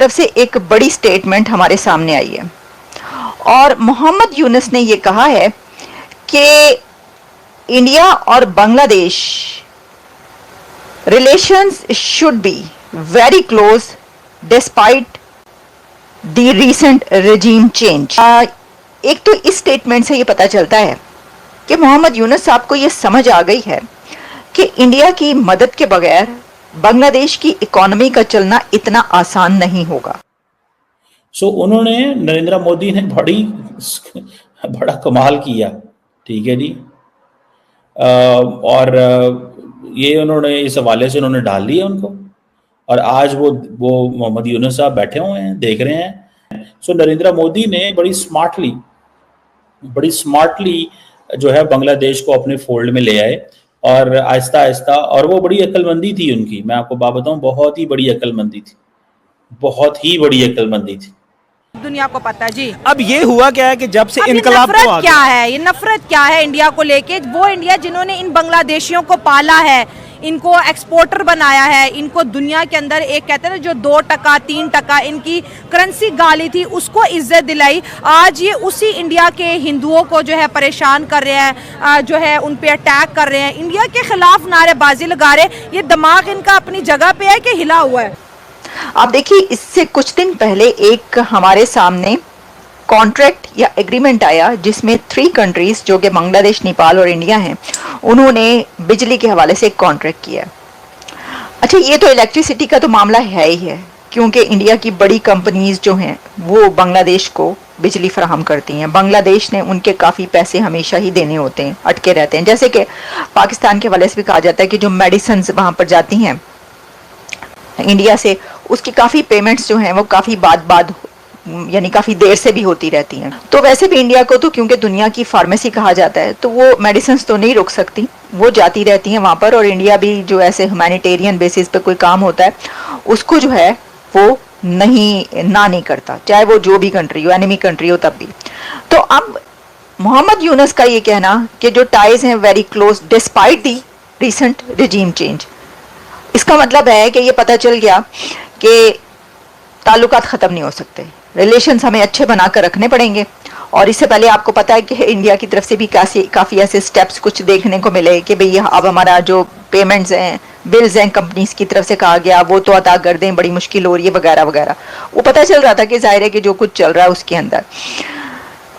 तरफ से एक बड़ी स्टेटमेंट हमारे सामने आई है और मोहम्मद यूनुस ने ये कहा है कि इंडिया और Bangladesh relations should be very close despite the recent regime change. एक तो इस स्टेटमेंट से ये पता चलता है कि मोहम्मद यूनुस साहब को ये समझ आ गई है कि इंडिया की मदद के बगैर बांग्लादेश की इकोनॉमी का चलना इतना आसान नहीं होगा। उन्होंने नरेंद्र मोदी ने बड़ा कमाल किया, ठीक है जी। और ये उन्होंने इस हवाले से उन्होंने डाल लिया उनको, और आज वो मोहम्मद यूनुस साहब बैठे हुए हैं, देख रहे हैं। नरेंद्र मोदी ने बड़ी स्मार्टली जो है बांग्लादेश को अपने फोल्ड में ले आए, और आहिस्ता आहिस्ता, और वो बड़ी अक्लमंदी थी उनकी, मैं आपको बात बताऊं, बहुत ही बड़ी अक्लमंदी थी, बहुत ही बड़ी अक्लमंदी थी। दुनिया को पता है जी। अब ये हुआ क्या है कि जब से इनकलाब तो आ क्या है, ये नफरत क्या है इंडिया को लेके? वो इंडिया जिन्होंने इन बांग्लादेशियों को पाला है, इनको एक्सपोर्टर बनाया है, इनको दुनिया के अंदर एक कहते हैं ना जो 2% 3% इनकी करेंसी गाली थी उसको इज्जत दिलाई, आज ये उसी इंडिया के हिंदुओं को जो है परेशान कर रहे हैं, जो है उन पे अटैक कर रहे हैं, इंडिया के खिलाफ नारेबाजी लगा रहे। ये दिमाग इनका अपनी जगह पे है कि हिला हुआ है? आप देखिए, इससे कुछ दिन पहले एक हमारे सामने कॉन्ट्रैक्ट या एग्रीमेंट आया जिसमें 3 कंट्रीज जो कि बांग्लादेश, नेपाल और इंडिया हैं, उन्होंने बिजली के हवाले से एक कॉन्ट्रैक्ट किया। अच्छा, ये तो इलेक्ट्रिसिटी का तो मामला है ही है, क्योंकि इंडिया की बड़ी कंपनीज जो हैं वो बांग्लादेश को बिजली फराहम करती हैं। बांग्लादेश ने उनके काफ़ी पैसे हमेशा ही देने होते हैं, अटके रहते हैं। जैसे कि पाकिस्तान के हवाले से भी कहा जाता है कि जो मेडिसिन वहाँ पर जाती हैं इंडिया से, उसकी काफ़ी पेमेंट्स जो हैं वो काफ़ी बाद यानी काफ़ी देर से भी होती रहती हैं। तो वैसे भी इंडिया को तो क्योंकि दुनिया की फार्मेसी कहा जाता है, तो वो मेडिसिन तो नहीं रुक सकती, वो जाती रहती हैं वहाँ पर। और इंडिया भी जो ऐसे ह्यूमैनिटेरियन बेसिस पे कोई काम होता है उसको जो है वो नहीं करता, चाहे वो जो भी कंट्री हो, एनिमी कंट्री हो तब भी। तो अब मोहम्मद यूनुस का ये कहना कि जो टाइज हैं वेरी क्लोज डिस्पाइट दी रिसेंट रेजिम चेंज, इसका मतलब है कि ये पता चल गया कि ताल्लुकात ख़त्म नहीं हो सकते, रिलेशंस हमें अच्छे बनाकर रखने पड़ेंगे। और इससे पहले आपको पता है कि इंडिया की तरफ से भी काफ़ी ऐसे स्टेप्स कुछ देखने को मिले कि भई अब हमारा जो पेमेंट्स हैं, बिल्स हैं, कंपनीज की तरफ से कहा गया वो तो अदा कर दें, बड़ी मुश्किल हो रही है वगैरह वगैरह। वो पता चल रहा था कि जाहिर है कि जो कुछ चल रहा है उसके अंदर।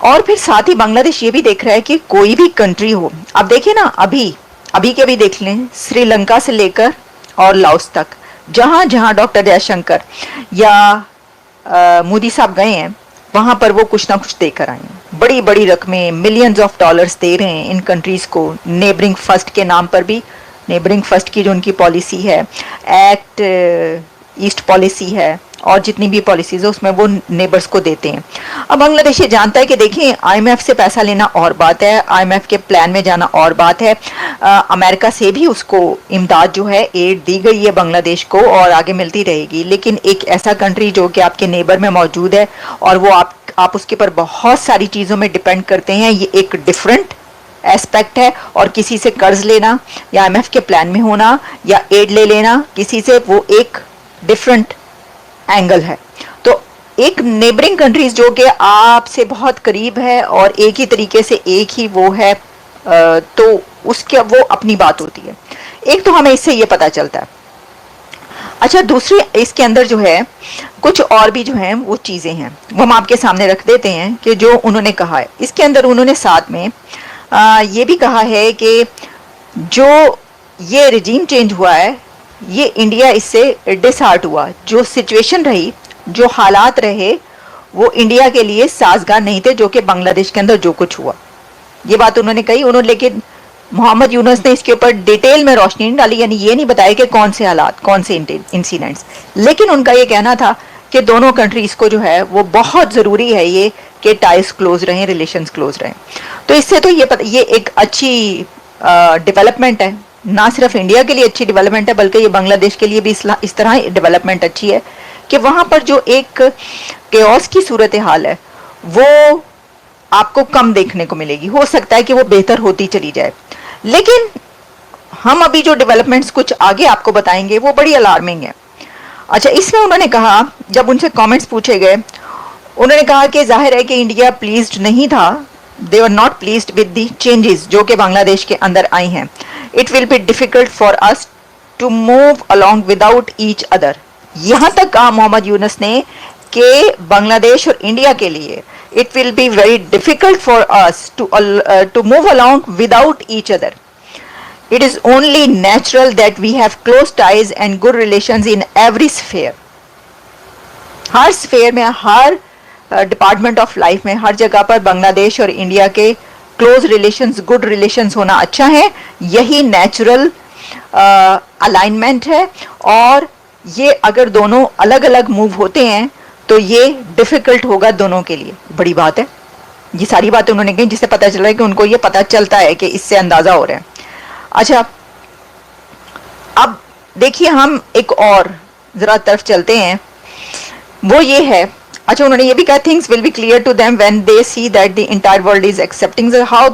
और फिर साथ ही बांग्लादेश ये भी देख रहा है कि कोई भी कंट्री हो, अब देखिए ना, अभी के भी देख लें, श्रीलंका से लेकर और लाओस तक, जहाँ जहाँ डॉक्टर जयशंकर या मोदी साहब गए हैं वहाँ पर वो कुछ ना कुछ देकर आए हैं। बड़ी बड़ी रकमें, मिलियंस ऑफ डॉलर्स दे रहे हैं इन कंट्रीज़ को, नेबरिंग फर्स्ट के नाम पर भी। नेबरिंग फर्स्ट की जो उनकी पॉलिसी है, एक्ट ईस्ट पॉलिसी है, और जितनी भी पॉलिसीज है उसमें वो नेबर्स को देते हैं। अब बांग्लादेश ये जानता है कि देखिए, आईएमएफ से पैसा लेना और बात है, आईएमएफ के प्लान में जाना और बात है। अमेरिका से भी उसको इमदाद जो है, एड दी गई है बांग्लादेश को और आगे मिलती रहेगी। लेकिन एक ऐसा कंट्री जो कि आपके नेबर में मौजूद है और वो आप उसके पर बहुत सारी चीज़ों में डिपेंड करते हैं, ये एक डिफरेंट एस्पेक्ट है। और किसी से कर्ज लेना या आईएमएफ के प्लान में होना या एड ले लेना किसी से, वो एक डिफरेंट एंगल है। तो एक नेबरिंग कंट्रीज जो कि आपसे बहुत करीब है और एक ही तरीके से एक ही वो है, तो उसके वो अपनी बात होती है। एक तो हमें इससे ये पता चलता है। अच्छा, दूसरी इसके अंदर जो है कुछ और भी जो है वो चीज़ें हैं, वो हम आपके सामने रख देते हैं कि जो उन्होंने कहा है। इसके अंदर उन्होंने साथ में ये भी कहा है कि जो ये रेजिम चेंज हुआ है, ये इंडिया इससे डिसहार्ट हुआ। जो सिचुएशन रही, जो हालात रहे, वो इंडिया के लिए साजगार नहीं थे, जो कि बांग्लादेश के अंदर जो कुछ हुआ, ये बात उन्होंने कही। उन्होंने, लेकिन मोहम्मद यूनुस ने इसके ऊपर डिटेल में रोशनी नहीं डाली, यानी ये नहीं बताया कि कौन से हालात, कौन से इंसिडेंट्स। लेकिन उनका ये कहना था कि दोनों कंट्रीज को जो है वो बहुत ज़रूरी है ये कि टाइज क्लोज रहें, रिलेशंस क्लोज रहें। तो इससे तो ये एक अच्छी डेवलपमेंट है, ना सिर्फ इंडिया के लिए अच्छी डेवलपमेंट है बल्कि ये बांग्लादेश के लिए भी इस तरह डेवलपमेंट अच्छी है कि वहाँ पर जो एक केओस की सूरत हाल है वो आपको कम देखने को मिलेगी। हो सकता है कि वो बेहतर होती चली जाए, लेकिन हम अभी जो डेवलपमेंट्स कुछ आगे आपको बताएंगे वो बड़ी अलार्मिंग है। अच्छा, इसमें उन्होंने कहा, जब उनसे कमेंट्स पूछे गए, उन्होंने कहा कि जाहिर है कि इंडिया प्लीज्ड नहीं था, they were not pleased with the changes जो कि बांग्लादेश के अंदर आई हैं. It will be difficult for us to move along without each other. यहां तक कहा मोहम्मद यूनुस ने कि बांग्लादेश और इंडिया के लिए it will be very difficult for us to move along without each other. It is only natural that we have close ties and good relations in every sphere. Her sphere में, हर department of life में, हर जगह पर बांग्लादेश और India के close relations, good relations होना अच्छा है. यही नेचुरल अलाइनमेंट है. और ये अगर दोनों अलग अलग मूव होते हैं तो ये डिफिकल्ट होगा दोनों के लिए. बड़ी बात है. ये सारी बातें उन्होंने कही जिससे पता चल रहा है कि उनको ये पता चलता है कि इससे अंदाजा हो रहा है. अच्छा, अब देखिए हम एक और जरा तरफ चलते हैं, वो ये है. अच्छा, उन्होंने ये भी कहा, things will be clear to them when they see that the entire world is accepting. How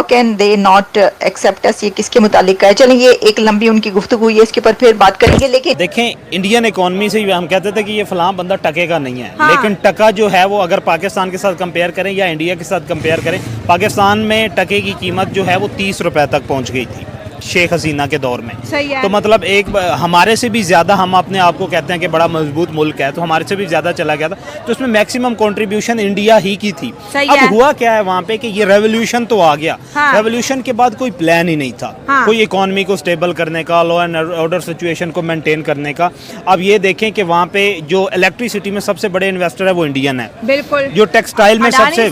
can they not accept us. ये किसके मुतालिक है? चलें, ये एक लंबी उनकी गुफ्तगू हुई है, इसके ऊपर फिर बात करेंगे. लेकिन देखें, इंडियन इकोनॉमी से हम कहते थे कि ये फलां बंदा टके का नहीं है. लेकिन टका जो है वो अगर पाकिस्तान के साथ कंपेयर करें या इंडिया के साथ कंपेयर करें, पाकिस्तान में टके की कीमत जो है वो 30 रुपए तक पहुंच गई थी शेख हसीना के दौर में. सही है. तो मतलब एक हमारे से भी ज्यादा, हम अपने आप को कहते हैं कि बड़ा मजबूत मुल्क है, तो हमारे से भी ज्यादा चला गया था. तो उसमें मैक्सिमम कंट्रीब्यूशन इंडिया ही की थी. अब हुआ क्या है वहाँ पे कि ये रेवोल्यूशन तो आ गया. रेवोल्यूशन के बाद कोई प्लान ही नहीं था. कोई इकोनॉमी को स्टेबल करने का, लॉ एंड ऑर्डर सिचुएशन को मेंटेन करने का. अब ये देखें कि वहाँ पे जो इलेक्ट्रिसिटी में सबसे बड़े इन्वेस्टर है वो इंडियन है. बिल्कुल. जो टेक्सटाइल में सबसे,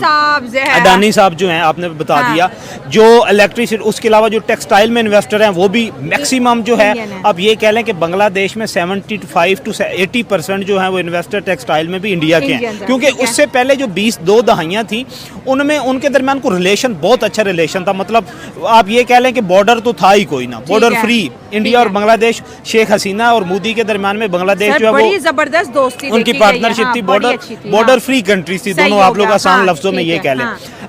अडानी साहब जो है, आपने बता दिया. जो इलेक्ट्रिसिटी, उसके अलावा जो टेक्सटाइल में इन्वेस्टर हैं वो भी मैक्सिमम जो है. अब ये कह लें कि बांग्लादेश में 75 to 80% जो है वो इन्वेस्टर टेक्सटाइल में भी इंडिया के हैं. क्योंकि उससे पहले जो 22 दहाइयाँ थी उनमें उनके दरमियान को रिलेशन, बहुत अच्छा रिलेशन था. मतलब आप ये कह लें कि बॉर्डर तो था ही कोई ना, बॉर्डर फ्री इंडिया और बांग्लादेश. शेख हसीना और मोदी के दरमियान में बांग्लादेश जो है वो जबरदस्त दोस्ती, उनकी पार्टनरशिप थी. बॉर्डर फ्री कंट्रीज थी दोनों. आप लोग आसान लफ्जों में ये कह लें.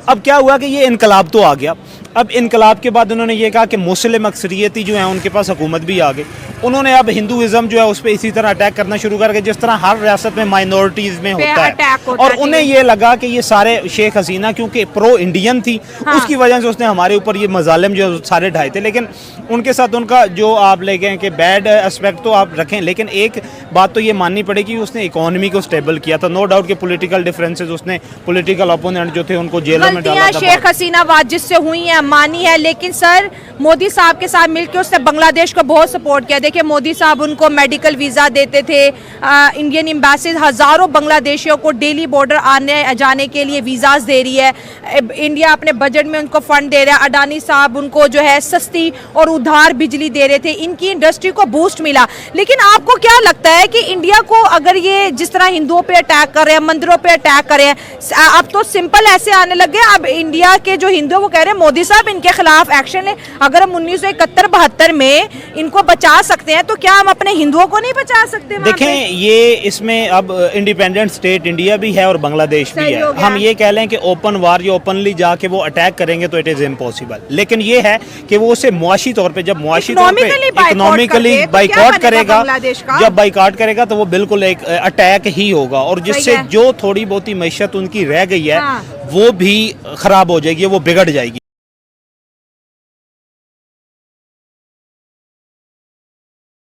अब क्या हुआ कि ये इनकलाब तो आ गया. अब इनकलाब के बाद उन्होंने ये कहा कि मुस्लिम अक्सरियती जो है उनके पास हुकूमत भी आ गई. उन्होंने अब हिंदुइज्म जो है उस पर इसी तरह अटैक करना शुरू कर, जिस तरह हर रियासत में माइनॉरिटीज में होता है. और उन्हें ये लगा कि ये सारे, शेख हसीना क्योंकि प्रो इंडियन थी, उसकी वजह से उसने हमारे ऊपर ये मजालिम जो सारे ढाए थे. लेकिन उनके साथ उनका जो आप ले गए कि बैड एस्पेक्ट तो आप रखें, लेकिन एक बात तो ये माननी पड़ेगी, उसने इकोनॉमी को स्टेबल किया था. नो डाउट कि पॉलिटिकल डिफरेंसेस, उसने पॉलिटिकल ओपोनेंट जो थे उनको जेलों में डाला था. शेख हसीना बात जिससे हुई है मानी है, लेकिन सर मोदी साहब के साथ मिलकर उसने बांग्लादेश को बहुत सपोर्ट किया. देखिए, मोदी साहब उनको मेडिकल वीजा देते थे. इंडियन एम्बेसी हजारों बांग्लादेशियों को डेली बॉर्डर आने जाने के लिए वीजाज दे रही है. इंडिया अपने बजट में उनको फंड दे रहा है. अडानी साहब उनको जो है सस्ती और उधार बिजली दे रहे थे. इनकी इंडस्ट्री को बूस्ट मिला. लेकिन आपको क्या लगता है कि इंडिया को अगर ये जिस तरह हिंदुओं पे अटैक कर रहे हैं, मंदिरों पे अटैक कर रहे हैं, अब तो सिंपल ऐसे आने लग गए. अब इंडिया के जो हिंदू वो कह रहे हैं मोदी साहब इनके खिलाफ एक्शन ले. अगर हम 1971-72 में इनको बचा सकते हैं तो क्या हम अपने हिंदुओं को नहीं बचा सकते? देखें, ये इसमें अब इंडिपेंडेंट स्टेट इंडिया भी है और बांग्लादेश भी है. हम ये कह लें कि ओपन वार या ओपनली जाके वो अटैक करेंगे तो इट इज इम्पॉसिबल. लेकिन ये है कि वो उसे मुआशी तौर पे, जब मुआशी तौर पे इकोनॉमिकली बाइकॉट करेगा, जब बाइकॉट करेगा तो वो बिल्कुल एक अटैक ही होगा. और जिससे जो थोड़ी बहुत ही मैशत उनकी रह गई है वो भी खराब हो जाएगी, वो बिगड़ जाएगी.